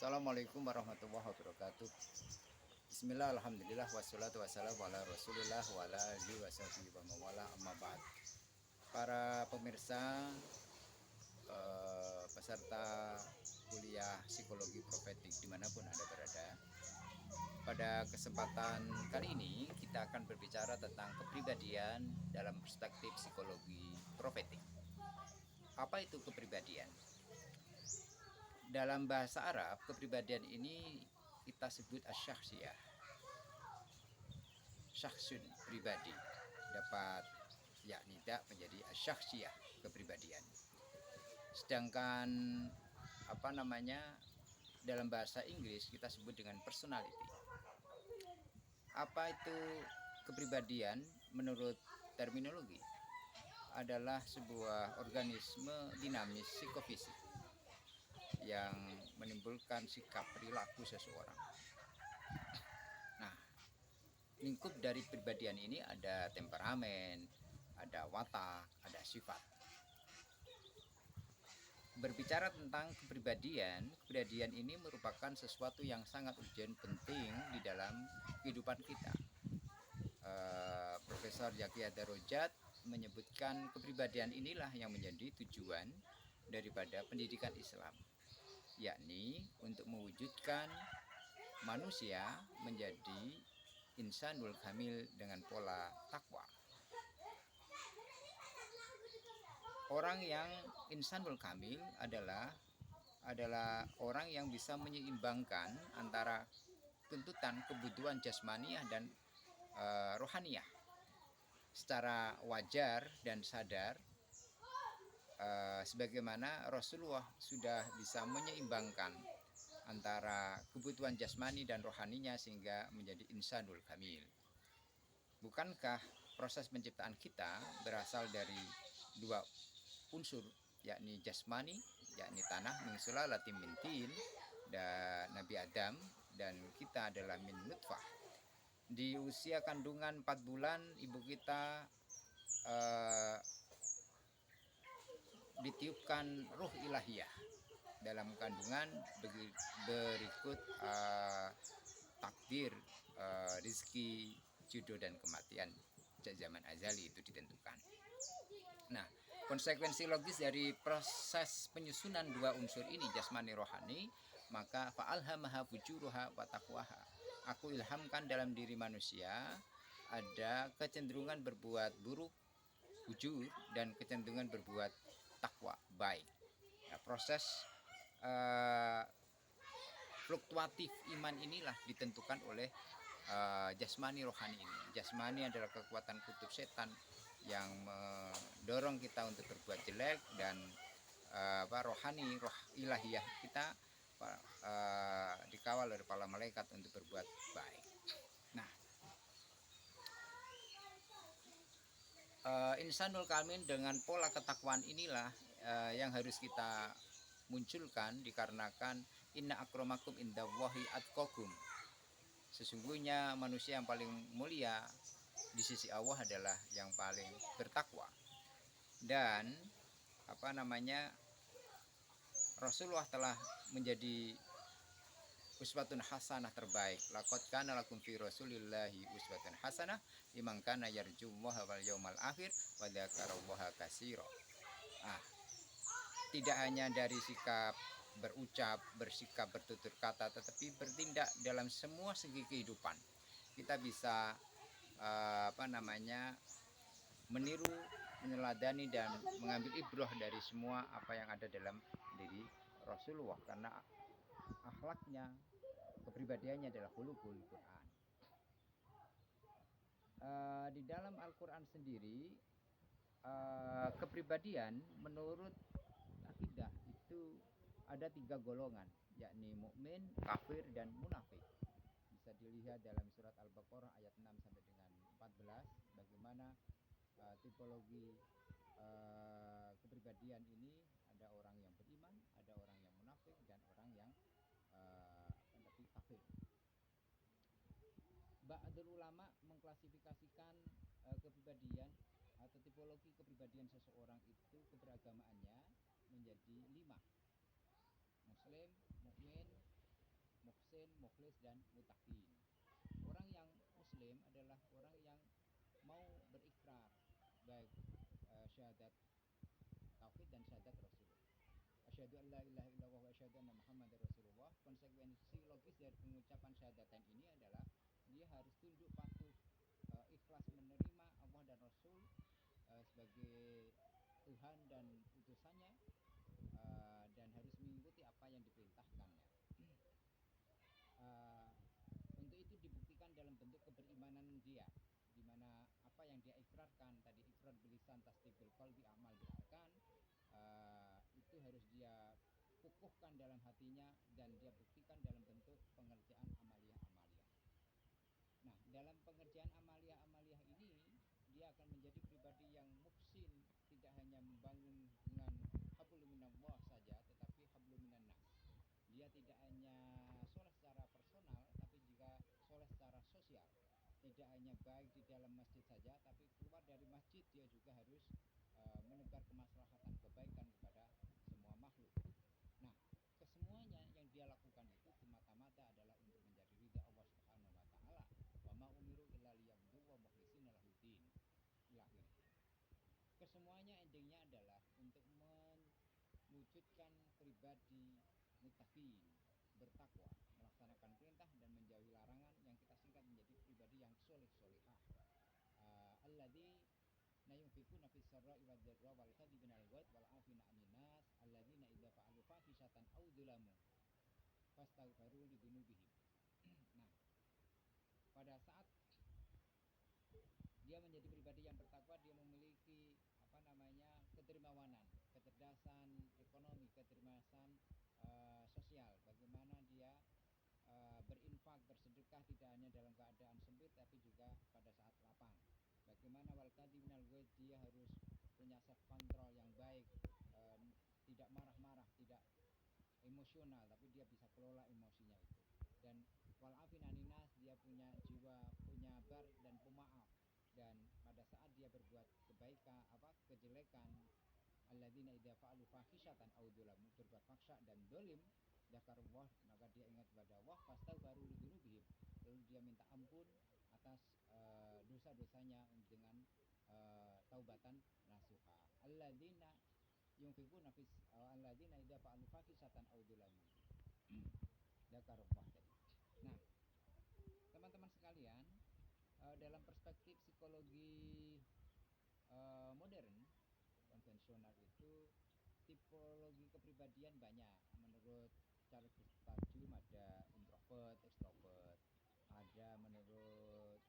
Assalamualaikum warahmatullahi wabarakatuh. Bismillah, alhamdulillah, wassalatu wassalamu ala rasulillah wa ala alihi wa sahbihi wa mawala amma ba'd. Para pemirsa, peserta kuliah psikologi profetik dimanapun Anda berada, pada kesempatan kali ini kita akan berbicara tentang kepribadian dalam perspektif psikologi profetik. Apa itu kepribadian? Dalam bahasa Arab, kepribadian ini kita sebut asyakhsiyah. Syakhsun, pribadi, dapat yakni tak menjadi asyakhsiyah, kepribadian. Sedangkan dalam bahasa Inggris kita sebut dengan personality. Apa itu kepribadian menurut terminologi? Adalah sebuah organisme dinamis psikofisik yang menimbulkan sikap perilaku seseorang. Nah, lingkup dari kepribadian ini ada temperamen, ada watak, ada sifat. Berbicara tentang kepribadian ini merupakan sesuatu yang sangat urgent, penting di dalam kehidupan kita. Profesor Zaki Darajat menyebutkan kepribadian inilah yang menjadi tujuan daripada pendidikan Islam, yakni untuk mewujudkan manusia menjadi insanul kamil dengan pola takwa. Orang yang insanul kamil adalah orang yang bisa menyeimbangkan antara tuntutan kebutuhan jasmaniah dan rohaniyah secara wajar dan sadar, sebagaimana Rasulullah sudah bisa menyeimbangkan antara kebutuhan jasmani dan rohaninya sehingga menjadi insanul kamil. Bukankah proses penciptaan kita berasal dari dua unsur, yakni jasmani, yakni tanah, min sulalatin min tin, dan Nabi Adam dan kita adalah min nutfah. Di usia kandungan 4 bulan ibu kita ditiupkan ruh ilahiyah dalam kandungan berikut takdir, rizki, jodoh dan kematian sejak zaman azali itu ditentukan. Nah, konsekuensi logis dari proses penyusunan dua unsur ini, jasmani rohani, maka fa'alhamaha fujuruha wa taqwaha. Aku ilhamkan dalam diri manusia ada kecenderungan berbuat buruk, fujur, dan kecenderungan berbuat takwa, baik. Nah, proses fluktuatif iman inilah ditentukan oleh jasmani rohani ini. Jasmani adalah kekuatan kutub setan yang mendorong kita untuk berbuat jelek, dan rohani, roh ilahiyah kita dikawal oleh para malaikat untuk berbuat baik. Nah, insanul kamil dengan pola ketakwaan inilah yang harus kita munculkan, dikarenakan inna akramakum indallahi atqakum. Sesungguhnya manusia yang paling mulia di sisi Allah adalah yang paling bertakwa. Dan Rasulullah telah menjadi uswatun hasanah terbaik. Laqad kana lakum fi Rasulillahi uswatun hasanah liman kana yarjullaha wal yaumal akhir wa dzakarallaha katsira. Tidak hanya dari sikap berucap, bersikap, bertutur kata, tetapi bertindak dalam semua segi kehidupan. Kita bisa meniru, meneladani dan mengambil ibrah dari semua apa yang ada dalam diri Rasulullah, karena akhlaknya, kepribadiannya adalah khuluqul Quran. Di dalam Al-Quran sendiri, kepribadian menurut akidah itu ada 3 golongan, yakni mukmin, kafir, dan munafik. Bisa dilihat dalam surat Al-Baqarah ayat 6 sampai dengan 14 bagaimana tipologi kepribadian ini. Ada orang yang beriman, ada orang yang munafik, dan orang yang kafir. Ba'dul ulama mengklasifikasikan kepribadian atau tipologi kepribadian seseorang itu keberagamaannya menjadi 5: muslim, mukmin, muslim, mukhlis dan mutakin. Orang yang muslim adalah orang yang mau berikrar baik syahadat tauhid dan syahadat rasulullah. Asyhadu an la ilaha illallah wa asyhadu anna muhammadar rasulullah. Konsekuensi logis dari pengucapan syahadatan ini adalah dia harus tunduk patuh, ikhlas menerima Allah dan Rasul sebagai Tuhan dan utusannya, dan harus mengikuti apa yang diperintahkannya. Untuk itu dibuktikan dalam bentuk keberimanan dia, di mana apa yang dia ikrarkan tadi, ikrar bilisan tasdik bil qalbi amal bil arkan, itu harus dia kukuhkan dalam hatinya dan dia buktikan dalam bentuk pengerjaan amaliyah-amaliyah. Nah, dalam pengerjaan amaliyah-amaliyah ini dia akan menjadi pribadi yang muhsin, tidak hanya membangun dengan hablum minallah saja, tetapi hablum minan nas. Dia tidak hanya soleh secara personal, tapi juga soleh secara sosial. Tidak hanya baik di dalam masjid saja, tapi keluar dari masjid dia juga harus menebar kemaslahatan kebaikan kepada semua makhluk. Nah, kesemuanya yang dia lakukan itu semata-mata adalah untuk mencari ridha Allah Subhanahu wa taala. Wa ma umiru illa liya'budu wa mukhlishina lahuddin. Ila akhirih. Kesemuanya endingnya adalah untuk mewujudkan pribadi muttaqin, bertakwa, melaksanakan perintah dan menjauhi larangan, yang kita singkat menjadi pribadi yang soleh-solehah. Alladzi yunfiquna fis sarra'i wad dharra wal kadhibina al ghaid wal 'afina 'anil nas alladzina idza fa'alu fahishatan aw dzalamu fastaghfiru li dzunubihim. Nah, pada saat dia menjadi pribadi yang bertakwa, dia memiliki kedermawanan, kecerdasan ekonomi, kecerdasan sosial. Bagaimana dia berinfak, bersedekah tidak hanya dalam keadaan sempit tapi juga pada saat lapang. Bagaimana wal kadhiminal ghaid, dia harus punya self control yang baik, tidak marah-marah, tidak emosional, tapi dia bisa kelola emosinya itu. Dan wal afinaninas, dia punya jiwa penyabar dan pemaaf. Dan pada saat dia berbuat kebaikan, kejelekan, alladzina idza fa'alu fahisyatan aw dzalamu, berbuat fahsya dan dolim, dzakarullah, maka dia ingat kepada Allah, fastaghfiru lidzunubihim, lalu dia minta ampun atas dosa-dosanya dengan taubatan nasuha. Alladzina yunfiquna fis alladzina idza fa'alu fahisyatan aw dzalamu, dzakarullah tadi. Nah, teman-teman sekalian, dalam perspektif psikologi modern konvensional itu tipologi kepribadian banyak. Menurut Charles Gustav Jung ada introvert, extrovert. Ada menurut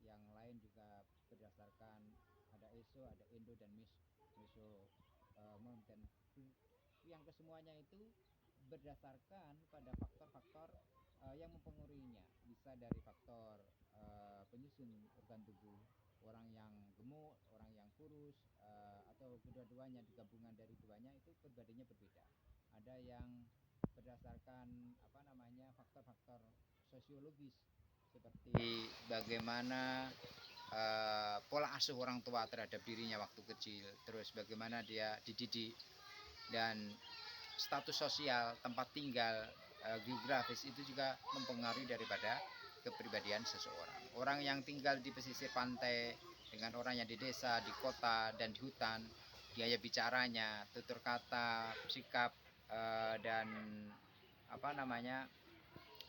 yang lain juga berdasarkan ada ESO, ada Endo dan Meso dan yang kesemuanya itu berdasarkan pada faktor-faktor yang mempengaruhinya. Bisa dari faktor penyusun organ tubuh, orang yang gemuk, orang yang kurus, atau kedua-duanya, digabungan dari duanya, itu perbandingannya berbeda. Ada yang berdasarkan faktor-faktor sosiologis, seperti bagaimana pola asuh orang tua terhadap dirinya waktu kecil, terus bagaimana dia dididik, dan status sosial, tempat tinggal, geografis itu juga mempengaruhi daripada kepribadian seseorang. Orang yang tinggal di pesisir pantai dengan orang yang di desa, di kota, dan di hutan, gaya bicaranya, tutur kata, sikap, dan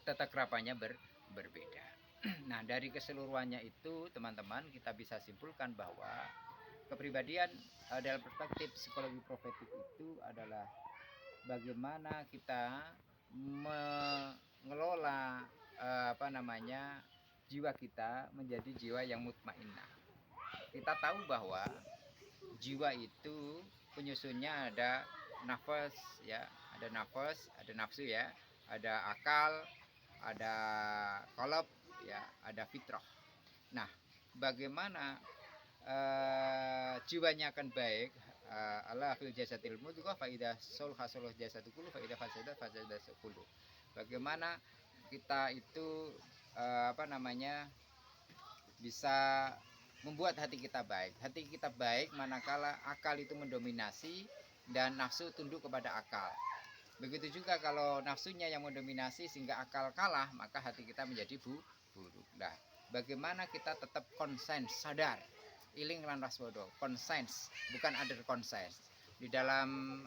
tata kerapanya berbeda. Nah, dari keseluruhannya itu, teman-teman, kita bisa simpulkan bahwa kepribadian dalam perspektif psikologi profetik itu adalah bagaimana kita mengelola jiwa kita menjadi jiwa yang mutmainnah. Kita tahu bahwa jiwa itu penyusunnya ada nafas, ya, ada nafas, ada nafsu, ya, ada akal, ada qalb, ya, ada fitrah. Nah, bagaimana jiwanya akan baik, ala fil jasadil mudghah fa idza sulha sulh jasadu kullu fa idza fasada fasada kullu. Bagaimana kita itu bisa membuat hati kita baik. Hati kita baik manakala akal itu mendominasi dan nafsu tunduk kepada akal. Begitu juga kalau nafsunya yang mendominasi sehingga akal kalah, maka hati kita menjadi buruk. Nah, bagaimana kita tetap konsen, sadar, iling lan waspada, konsens, bukan other conscious. Di dalam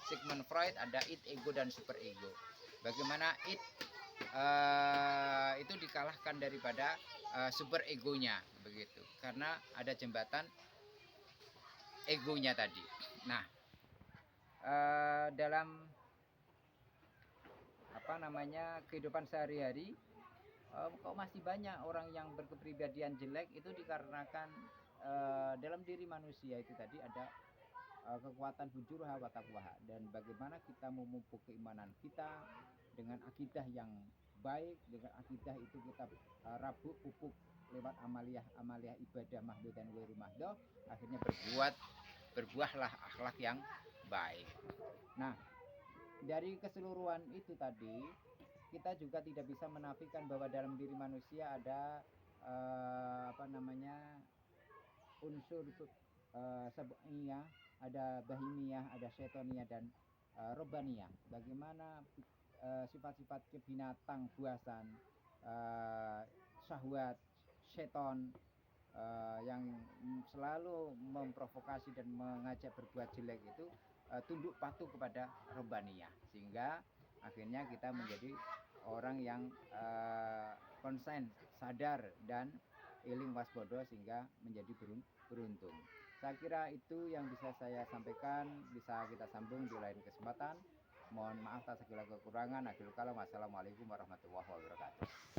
Sigmund Freud ada id, ego dan super ego. Bagaimana id itu dikalahkan daripada super egonya begitu, karena ada jembatan egonya tadi. Nah, dalam kehidupan sehari-hari, kok masih banyak orang yang berkepribadian jelek, itu dikarenakan dalam diri manusia itu tadi ada kekuatan fujurha wa taqwaha, dan bagaimana kita memupuk keimanan kita dengan akidah yang baik. Dengan akidah itu kita rabuk pupuk lewat amaliyah ibadah mahdoh dan wairu mahdoh, akhirnya berbuahlah akhlak yang baik. Nah, dari keseluruhan itu tadi, kita juga tidak bisa menafikan bahwa dalam diri manusia ada unsur sab'iyah, ada bahimiyah, ada syatoniyah dan robaniyah. Bagaimana sifat-sifat kebinatang buasan, syahwat, seton yang selalu memprovokasi dan mengajak berbuat jelek itu tunduk patuh kepada robaniyah, sehingga akhirnya kita menjadi orang yang konsen, sadar dan iling waspada, sehingga menjadi beruntung. Saya kira itu yang bisa saya sampaikan. Bisa kita sambung di lain kesempatan. Mohon maaf atas segala kekurangan. Akhirul kalam. Wassalamualaikum warahmatullahi wabarakatuh.